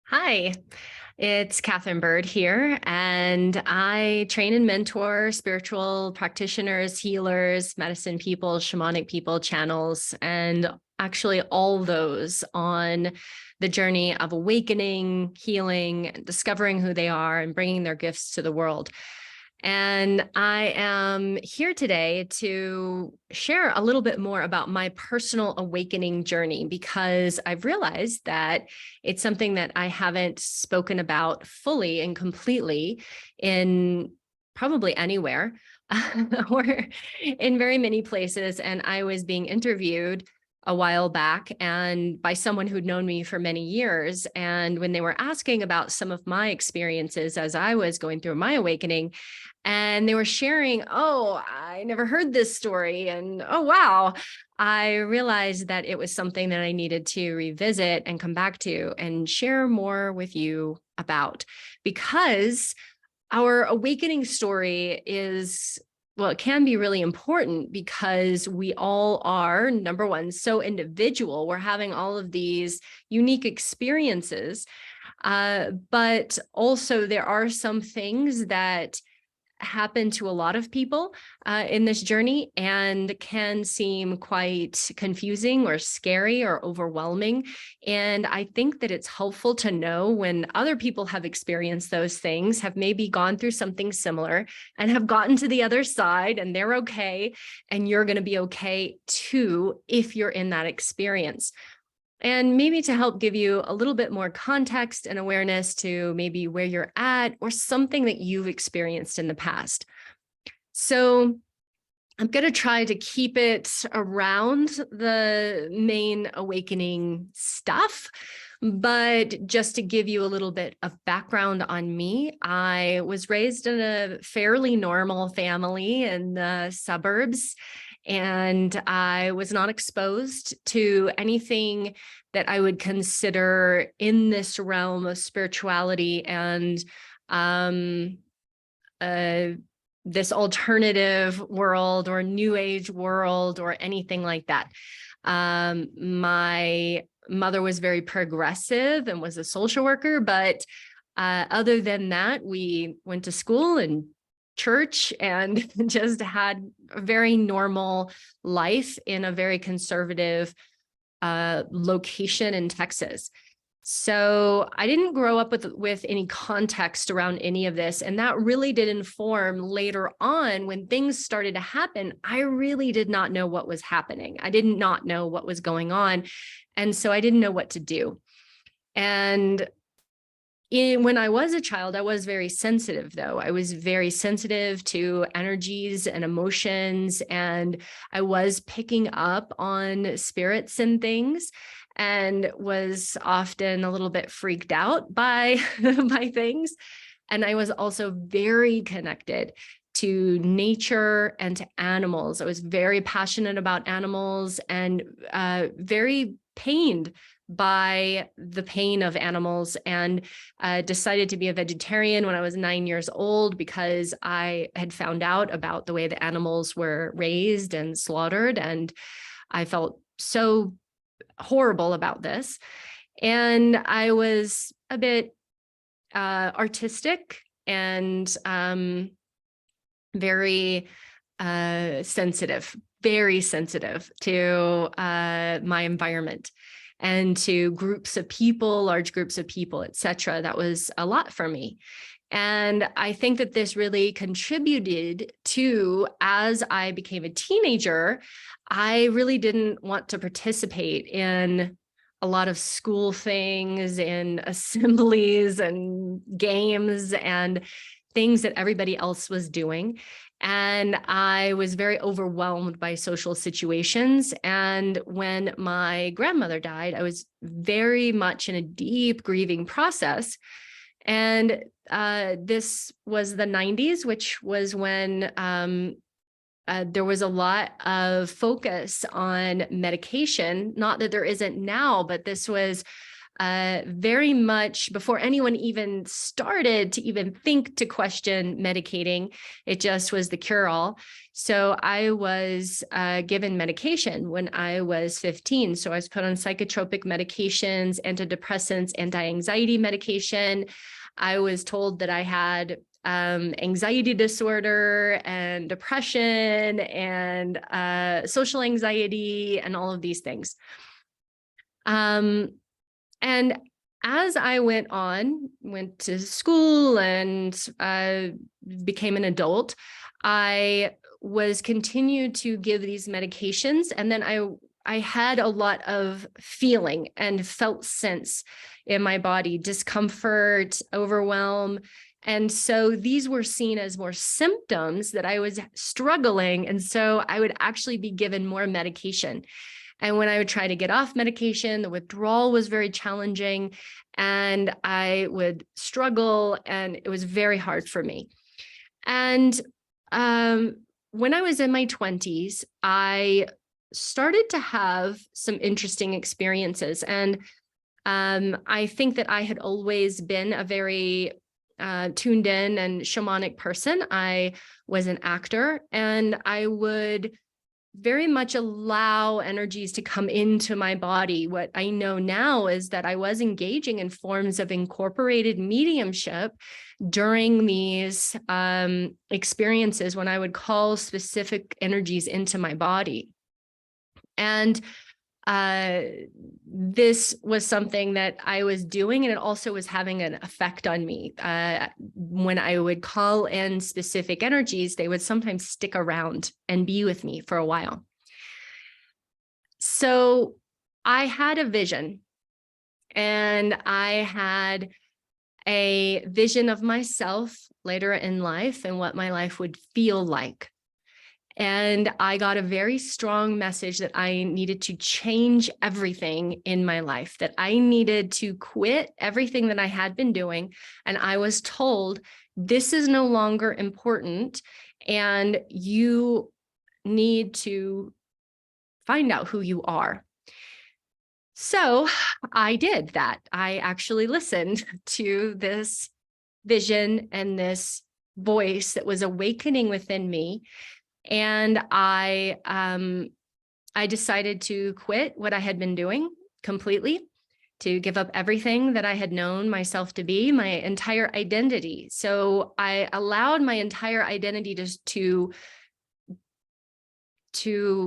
Hi, it's Catherine Bird here, and I train and mentor spiritual practitioners, healers, medicine people, shamanic people, channels, and actually all those on the journey of awakening, healing, discovering who they are, and bringing their gifts to the world. And I am here today to share a little bit more about my personal awakening journey because I've realized that it's something that I haven't spoken about fully and completely in probably anywhere or in very many places. And I was being interviewed a while back and by someone who'd known me for many years. And when they were asking about some of my experiences as I was going through my awakening, and they were sharing, oh, I never heard this story. And oh, wow. I realized that it was something that I needed to revisit and come back to and share more with you about because our awakening story is, well, it can be really important because we all are, number one, so individual. We're having all of these unique experiences. But also there are some things that happen to a lot of people in this journey and can seem quite confusing or scary or overwhelming. And I think that it's helpful to know when other people have experienced those things, have maybe gone through something similar and have gotten to the other side and they're okay. And you're going to be okay too if you're in that experience. And maybe to help give you a little bit more context and awareness to maybe where you're at or something that you've experienced in the past. So I'm going to try to keep it around the main awakening stuff. But just to give you a little bit of background on me, I was raised in a fairly normal family in the suburbs. And I was not exposed to anything that I would consider in this realm of spirituality and this alternative world or new age world or anything like that. My mother was very progressive and was a social worker, but other than that, we went to school and church and just had a very normal life in a very conservative location in Texas. So I didn't grow up with any context around any of this. And that really did inform later on when things started to happen. I really did not know what was happening. I did not know what was going on. And so I didn't know what to do. And when I was a child, I was very sensitive, though. I was very sensitive to energies and emotions, and I was picking up on spirits and things and was often a little bit freaked out by, by things. And I was also very connected to nature and to animals. I was very passionate about animals and very pained by the pain of animals, and decided to be a vegetarian when I was 9 years old because I had found out about the way the animals were raised and slaughtered. And I felt so horrible about this. And I was a bit artistic and very sensitive to my environment and to groups of people, large groups of people, et cetera. That was a lot for me. And I think that this really contributed to, as I became a teenager, I really didn't want to participate in a lot of school things, in assemblies and games and things that everybody else was doing. And I was very overwhelmed by social situations. And when my grandmother died, I was very much in a deep grieving process. And this was the 90s, which was when there was a lot of focus on medication. Not that there isn't now, but this was very much before anyone even started to even think to question medicating. It just was the cure-all. So I was given medication when I was 15. So I was put on psychotropic medications, antidepressants, anti-anxiety medication. I was told that I had anxiety disorder and depression and social anxiety and all of these things. And as I went to school and became an adult, I was continued to give these medications. And then I had a lot of feeling and felt sense in my body, discomfort, overwhelm. And so these were seen as more symptoms that I was struggling. And so I would actually be given more medication. And when I would try to get off medication, the withdrawal was very challenging and I would struggle and it was very hard for me. And when I was in my 20s, I started to have some interesting experiences. And I think that I had always been a very tuned in and shamanic person. I was an actor and I would very much allow energies to come into my body. What I know now is that I was engaging in forms of incorporated mediumship during these experiences when I would call specific energies into my body. And this was something that I was doing, and it also was having an effect on me. When I would call in specific energies, they would sometimes stick around and be with me for a while. So I had a vision, and I had a vision of myself later in life and what my life would feel like. And I got a very strong message that I needed to change everything in my life, that I needed to quit everything that I had been doing. And I was told, this is no longer important, and you need to find out who you are. So I did that. I actually listened to this vision and this voice that was awakening within me. And I decided to quit what I had been doing completely, to give up everything that I had known myself to be, my entire identity. So I allowed my entire identity to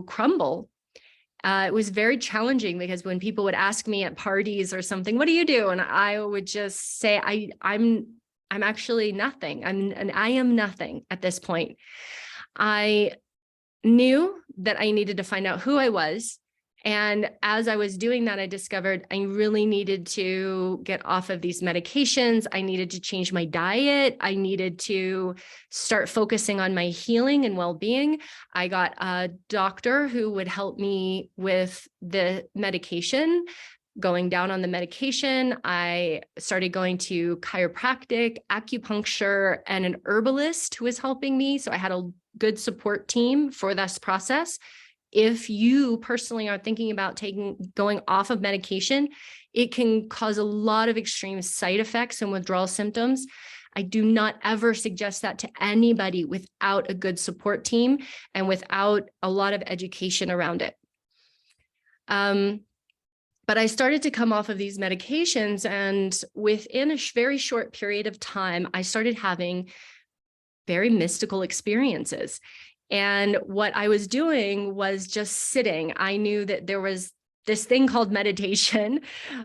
crumble. It was very challenging because when people would ask me at parties or something, what do you do? And I would just say, I'm actually nothing. I am nothing at this point. I knew that I needed to find out who I was. And as I was doing that, I discovered I really needed to get off of these medications. I needed to change my diet. I needed to start focusing on my healing and well-being. I got a doctor who would help me with the medication. Going down on the medication, I started going to chiropractic, acupuncture, and an herbalist who was helping me. So I had a good support team for this process. If you personally are thinking about going off of medication, it can cause a lot of extreme side effects and withdrawal symptoms. I do not ever suggest that to anybody without a good support team and without a lot of education around it. But I started to come off of these medications, and within a very short period of time, I started having very mystical experiences. And what I was doing was just sitting. I knew that there was this thing called meditation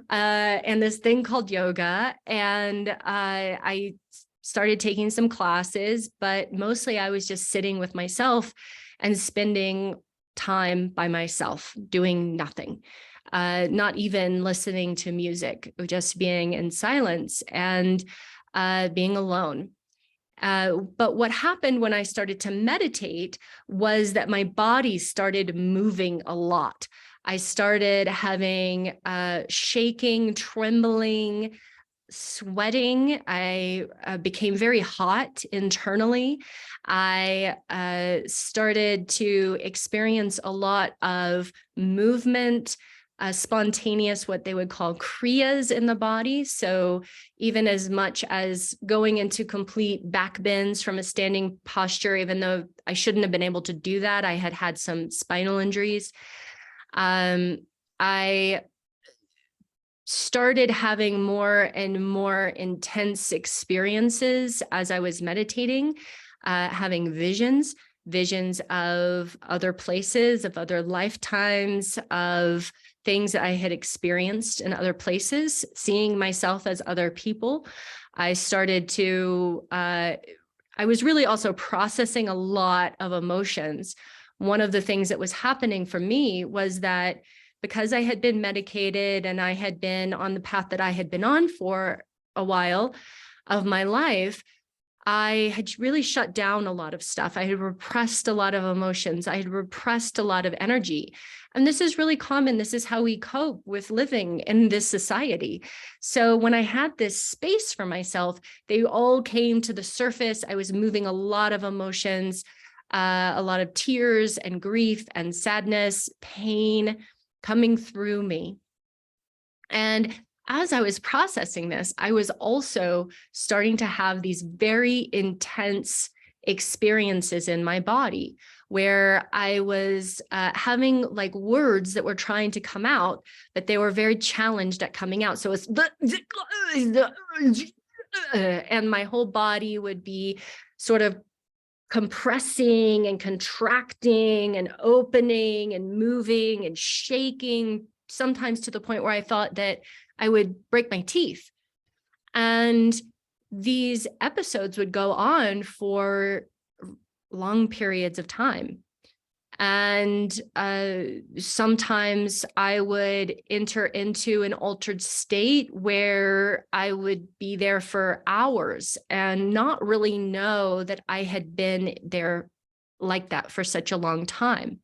and this thing called yoga. And I started taking some classes, but mostly I was just sitting with myself and spending time by myself, doing nothing. Not even listening to music, just being in silence and being alone. But what happened when I started to meditate was that my body started moving a lot. I started having shaking, trembling, sweating. I became very hot internally. I started to experience a lot of movement, spontaneous, what they would call kriyas in the body. So even as much as going into complete back bends from a standing posture, even though I shouldn't have been able to do that, I had had some spinal injuries. I started having more and more intense experiences as I was meditating, having visions of other places, of other lifetimes, of things that I had experienced in other places, seeing myself as other people. I started to, I was really also processing a lot of emotions. One of the things that was happening for me was that because I had been medicated and I had been on the path that I had been on for a while of my life, I had really shut down a lot of stuff. I had repressed a lot of emotions. I had repressed a lot of energy. And this is really common. This is how we cope with living in this society. So when I had this space for myself, they all came to the surface. I was moving a lot of emotions, a lot of tears and grief and sadness, pain coming through me. And as I was processing this, I was also starting to have these very intense experiences in my body where I was having like words that were trying to come out, but they were very challenged at coming out. So it's and my whole body would be sort of compressing and contracting and opening and moving and shaking, sometimes to the point where I thought that I would break my teeth. And these episodes would go on for long periods of time. And sometimes I would enter into an altered state where I would be there for hours and not really know that I had been there like that for such a long time.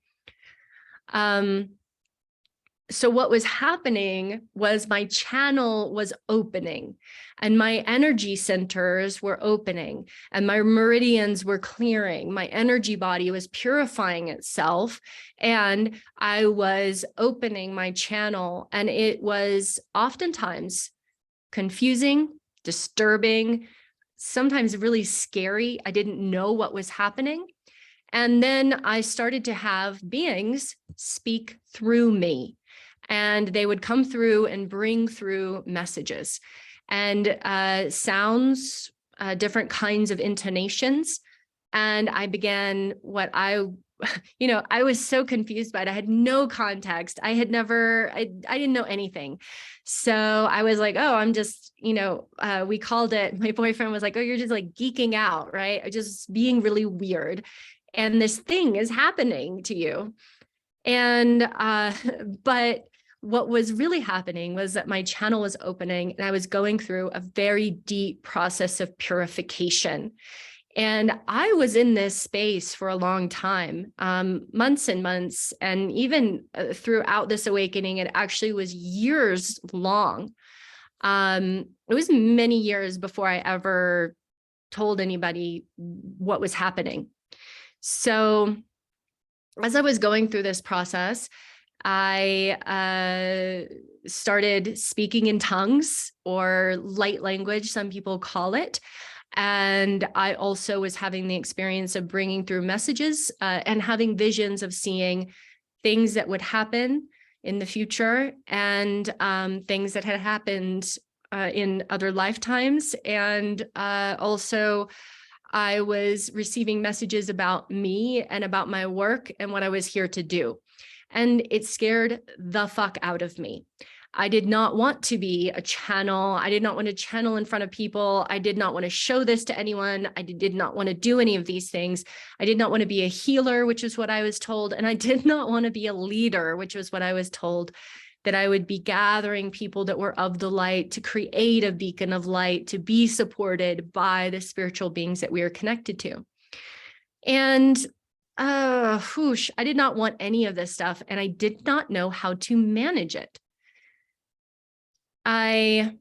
So what was happening was my channel was opening and my energy centers were opening and my meridians were clearing. My energy body was purifying itself and I was opening my channel, and it was oftentimes confusing, disturbing, sometimes really scary. I didn't know what was happening. And then I started to have beings speak through me. And they would come through and bring through messages and sounds, different kinds of intonations. And I began what I was so confused by it. I had no context. I didn't know anything. So I was like, oh, I'm just, we called it, my boyfriend was like, oh, you're just like geeking out, right? Just being really weird. And this thing is happening to you. And, but what was really happening was that my channel was opening and I was going through a very deep process of purification. And I was in this space for a long time, months and months, and even throughout this awakening, it actually was years long. It was many years before I ever told anybody what was happening. So as I was going through this process, I started speaking in tongues, or light language, some people call it. And I also was having the experience of bringing through messages and having visions of seeing things that would happen in the future, and things that had happened in other lifetimes. And also I was receiving messages about me and about my work and what I was here to do. And it scared the fuck out of me. I did not want to be a channel. I did not want to channel in front of people. I did not want to show this to anyone. I did not want to do any of these things. I did not want to be a healer, which is what I was told. And I did not want to be a leader, which was what I was told, that I would be gathering people that were of the light to create a beacon of light, to be supported by the spiritual beings that we are connected to. And I did not want any of this stuff, and I did not know how to manage it. I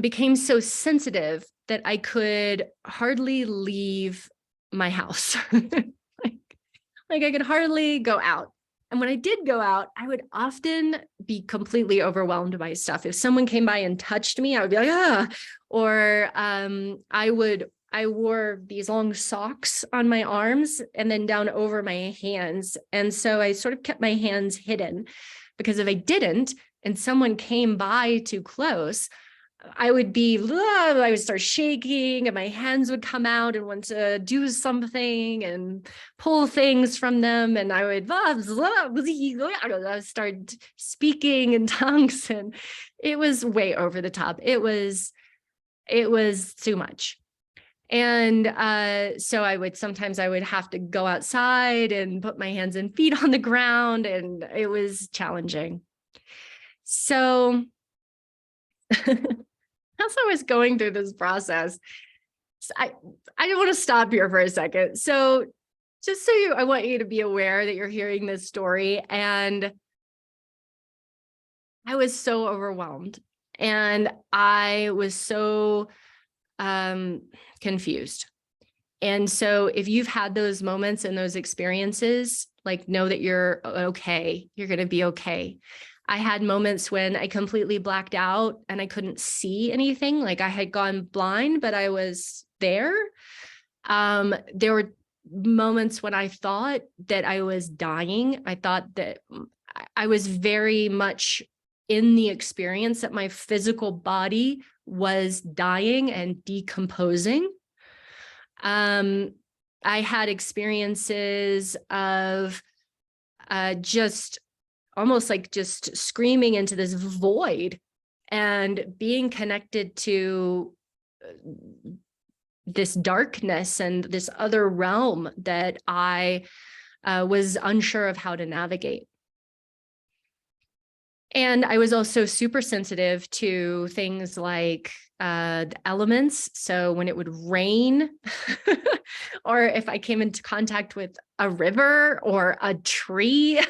became so sensitive that I could hardly leave my house. like I could hardly go out. And when I did go out, I would often be completely overwhelmed by stuff. If someone came by and touched me, I would be like, ah, or I wore these long socks on my arms and then down over my hands. And so I sort of kept my hands hidden, because if I didn't and someone came by too close, I would start shaking and my hands would come out and want to do something and pull things from them. And I would start speaking in tongues, and it was way over the top. It was too much. And so sometimes I would have to go outside and put my hands and feet on the ground, and it was challenging. So as I was going through this process, I want to stop here for a second. So just I want you to be aware that you're hearing this story, and I was so overwhelmed and I was so confused. And so if you've had those moments and those experiences, like, know that you're okay. You're going to be okay. I had moments when I completely blacked out and I couldn't see anything. Like I had gone blind, but I was there. There were moments when I thought that I was dying. I thought that I was very much in the experience that my physical body was dying and decomposing. I had experiences of just almost like just screaming into this void and being connected to this darkness and this other realm that I was unsure of how to navigate. And I was also super sensitive to things like the elements. So when it would rain, or if I came into contact with a river or a tree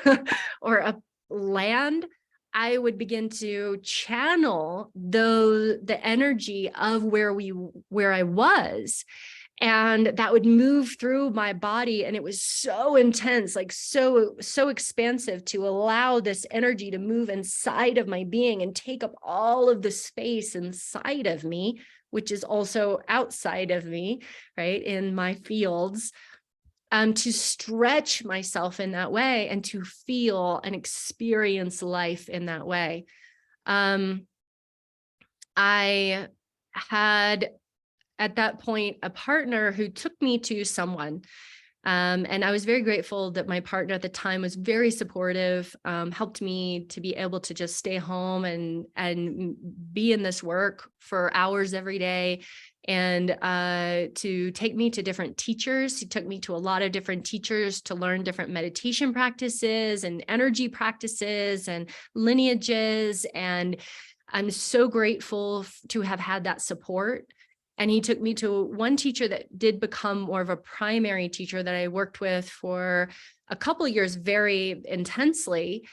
or a land, I would begin to channel the energy of where I was. And that would move through my body. And it was so intense, like so expansive, to allow this energy to move inside of my being and take up all of the space inside of me, which is also outside of me, right, in my fields, to stretch myself in that way and to feel and experience life in that way. I had, at that point, a partner who took me to someone. And I was very grateful that my partner at the time was very supportive, helped me to be able to just stay home and be in this work for hours every day, and to take me to different teachers. He took me to a lot of different teachers to learn different meditation practices and energy practices and lineages. And I'm so grateful to have had that support. And he took me to one teacher that did become more of a primary teacher that I worked with for a couple of years very intensely,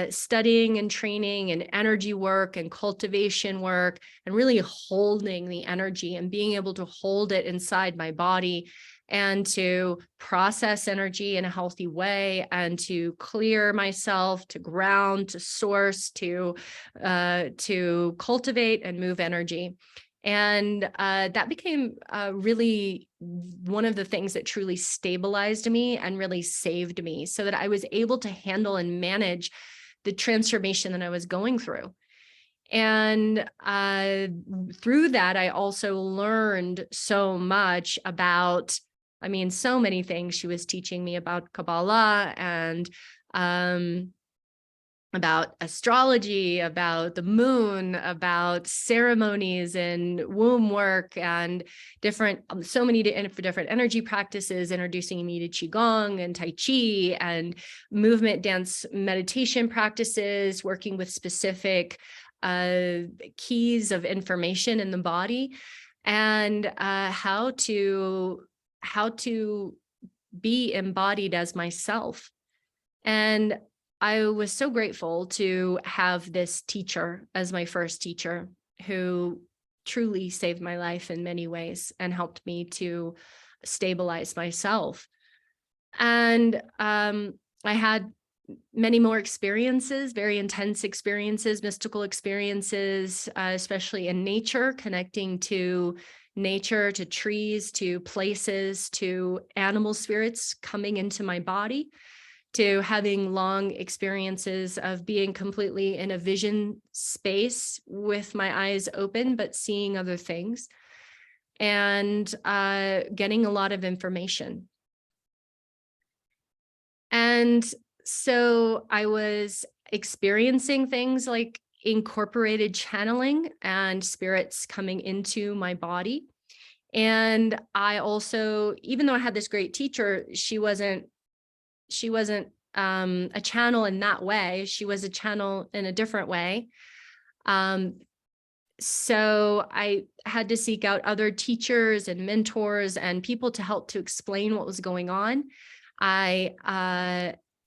studying and training and energy work and cultivation work, and really holding the energy and being able to hold it inside my body and to process energy in a healthy way and to clear myself, to ground, to source, to cultivate and move energy. And that became really one of the things that truly stabilized me and really saved me, so that I was able to handle and manage the transformation that I was going through. And through that, I also learned so much about, so many things. She was teaching me about Kabbalah and about astrology, about the moon, about ceremonies and womb work, and so many different energy practices, introducing me to Qigong and Tai Chi and movement dance meditation practices, working with specific keys of information in the body, and how to be embodied as myself. And I was so grateful to have this teacher as my first teacher, who truly saved my life in many ways and helped me to stabilize myself. And I had many more experiences, very intense experiences, mystical experiences, especially in nature, connecting to nature, to trees, to places, to animal spirits coming into my body, to having long experiences of being completely in a vision space with my eyes open, but seeing other things, and getting a lot of information. And so I was experiencing things like incorporated channeling and spirits coming into my body. And I also, even though I had this great teacher, she wasn't a channel in that way. She was a channel in a different way. So I had to seek out other teachers and mentors and people to help to explain what was going on. I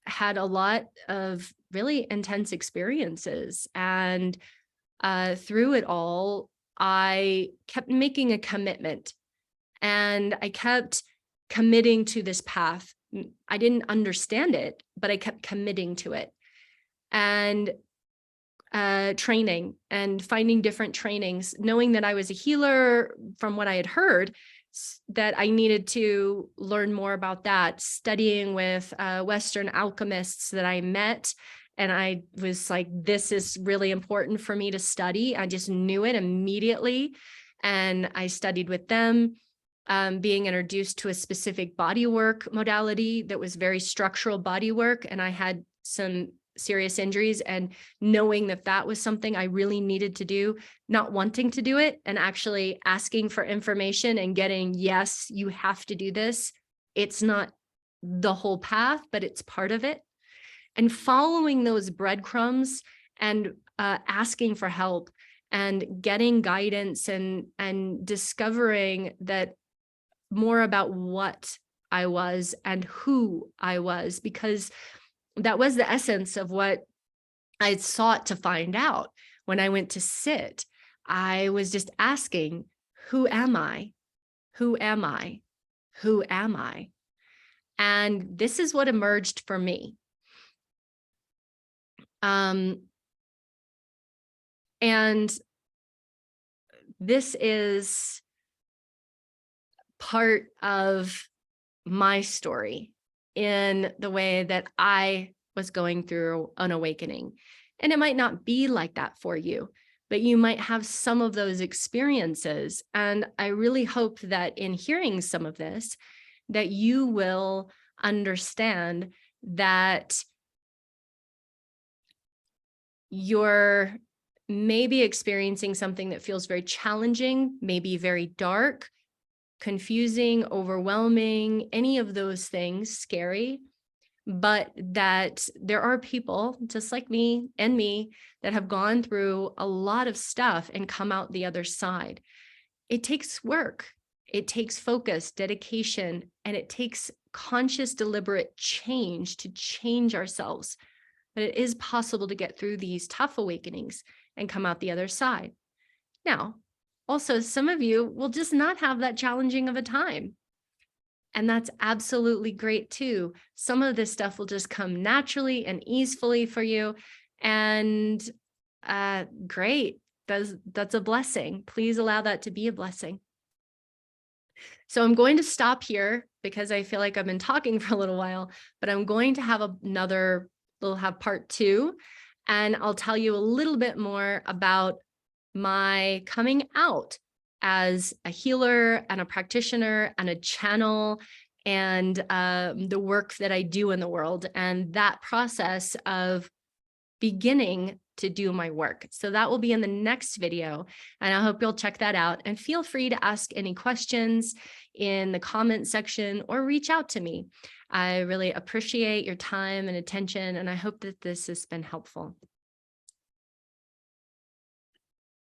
had a lot of really intense experiences, and through it all, I kept making a commitment, and I kept committing to this path. I didn't understand it, but I kept committing to it, and training and finding different trainings, knowing that I was a healer from what I had heard, that I needed to learn more about that, studying with Western alchemists that I met. And I was like, this is really important for me to study. I just knew it immediately. And I studied with them, being introduced to a specific body work modality that was very structural body work. And I had some serious injuries, and knowing that that was something I really needed to do, not wanting to do it, and actually asking for information and getting, yes, you have to do this. It's not the whole path, but it's part of it. And following those breadcrumbs and asking for help and getting guidance and discovering that more about what I was and who I was, because that was the essence of what I sought to find out when I went to sit. I was just asking, who am I? Who am I? Who am I? And this is what emerged for me. And this is part of my story in the way that I was going through an awakening. And it might not be like that for you, but you might have some of those experiences. And I really hope that in hearing some of this, that you will understand that you're maybe experiencing something that feels very challenging, maybe very dark, confusing, overwhelming, any of those things, scary, but that there are people just like me and me that have gone through a lot of stuff and come out the other side. It takes work, it takes focus, dedication, and it takes conscious, deliberate change to change ourselves. But it is possible to get through these tough awakenings and come out the other side. Now, also, some of you will just not have that challenging of a time. And that's absolutely great too. Some of this stuff will just come naturally and easily for you. And great, that's a blessing. Please allow that to be a blessing. So I'm going to stop here because I feel like I've been talking for a little while, but I'm going to have we'll have part 2, and I'll tell you a little bit more about my coming out as a healer and a practitioner and a channel, and the work that I do in the world, and that process of beginning to do my work. So that will be in the next video, and I hope you'll check that out, and feel free to ask any questions in the comment section or reach out to me. I really appreciate your time and attention, and I hope that this has been helpful.